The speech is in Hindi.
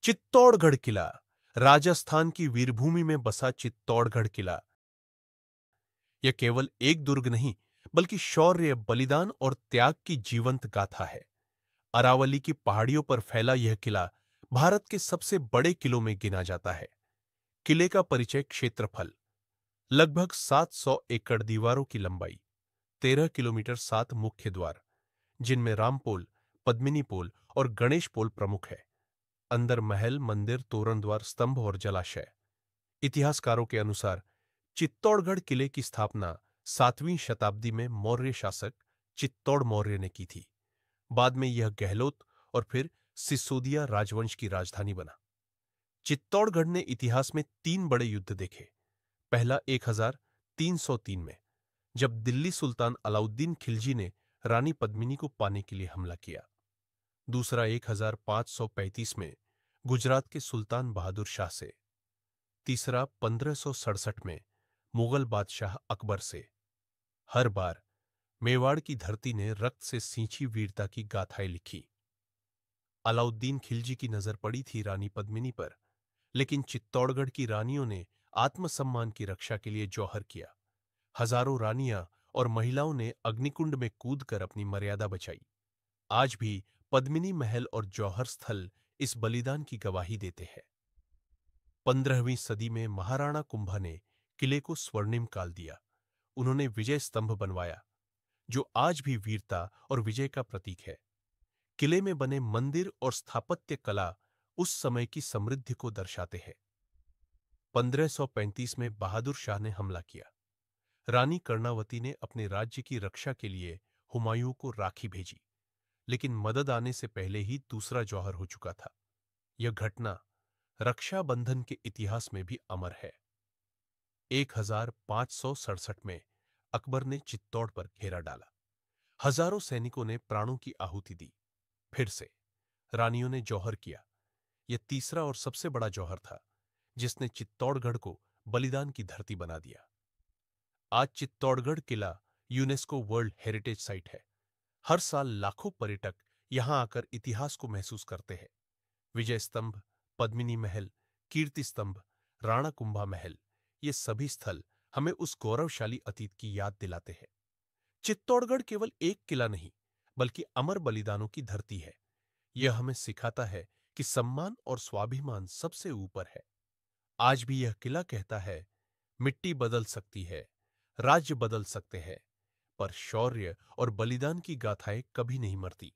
चित्तौड़गढ़ किला। राजस्थान की वीरभूमि में बसा चित्तौड़गढ़ किला यह केवल एक दुर्ग नहीं बल्कि शौर्य, बलिदान और त्याग की जीवंत गाथा है। अरावली की पहाड़ियों पर फैला यह किला भारत के सबसे बड़े किलों में गिना जाता है। किले का परिचय क्षेत्रफल लगभग 700 एकड़, दीवारों की लंबाई 13 किलोमीटर, 7 मुख्य द्वार जिनमें रामपोल, पद्मिनी पोल और गणेश पोल प्रमुख है। अंदर महल, मंदिर, तोरण द्वार, स्तंभ और जलाशय। इतिहासकारों के अनुसार चित्तौड़गढ़ किले की स्थापना 7वीं शताब्दी में मौर्य शासक चित्तौड़ मौर्य ने की थी। बाद में यह गहलोत और फिर सिसोदिया राजवंश की राजधानी बना। चित्तौड़गढ़ ने इतिहास में 3 बड़े युद्ध देखे। पहला 1303 में, जब दिल्ली सुल्तान अलाउद्दीन खिलजी ने रानी पद्मिनी को पाने के लिए हमला किया। दूसरा 1535 में गुजरात के सुल्तान बहादुर शाह से। तीसरा 1567 में मुगल बादशाह अकबर से। हर बार मेवाड़ की धरती ने रक्त से सींची वीरता की गाथाएं लिखी। अलाउद्दीन खिलजी की नजर पड़ी थी रानी पद्मिनी पर, लेकिन चित्तौड़गढ़ की रानियों ने आत्मसम्मान की रक्षा के लिए जौहर किया। हजारों रानियां और महिलाओं ने अग्निकुंड में कूदकर अपनी मर्यादा बचाई। आज भी पद्मिनी महल और जौहर स्थल इस बलिदान की गवाही देते हैं। 15वीं सदी में महाराणा कुंभा ने किले को स्वर्णिम काल दिया। उन्होंने विजय स्तंभ बनवाया, जो आज भी वीरता और विजय का प्रतीक है। किले में बने मंदिर और स्थापत्य कला उस समय की समृद्धि को दर्शाते हैं। 1535 में बहादुर शाह ने हमला किया। रानी कर्णावती ने अपने राज्य की रक्षा के लिए हुमायूं को राखी भेजी, लेकिन मदद आने से पहले ही दूसरा जौहर हो चुका था। यह घटना रक्षाबंधन के इतिहास में भी अमर है। 1567 में अकबर ने चित्तौड़ पर घेरा डाला। हजारों सैनिकों ने प्राणों की आहुति दी। फिर से रानियों ने जौहर किया। यह तीसरा और सबसे बड़ा जौहर था, जिसने चित्तौड़गढ़ को बलिदान की धरती बना दिया। आज चित्तौड़गढ़ किला यूनेस्को वर्ल्ड हेरिटेज साइट है। हर साल लाखों पर्यटक यहां आकर इतिहास को महसूस करते हैं। विजय स्तंभ, पद्मिनी महल, कीर्ति स्तंभ, राणा कुंभा महल, ये सभी स्थल हमें उस गौरवशाली अतीत की याद दिलाते हैं। चित्तौड़गढ़ केवल एक किला नहीं, बल्कि अमर बलिदानों की धरती है। यह हमें सिखाता है कि सम्मान और स्वाभिमान सबसे ऊपर है। आज भी यह किला कहता है, मिट्टी बदल सकती है, राज्य बदल सकते हैं, पर शौर्य और बलिदान की गाथाएं कभी नहीं मरती।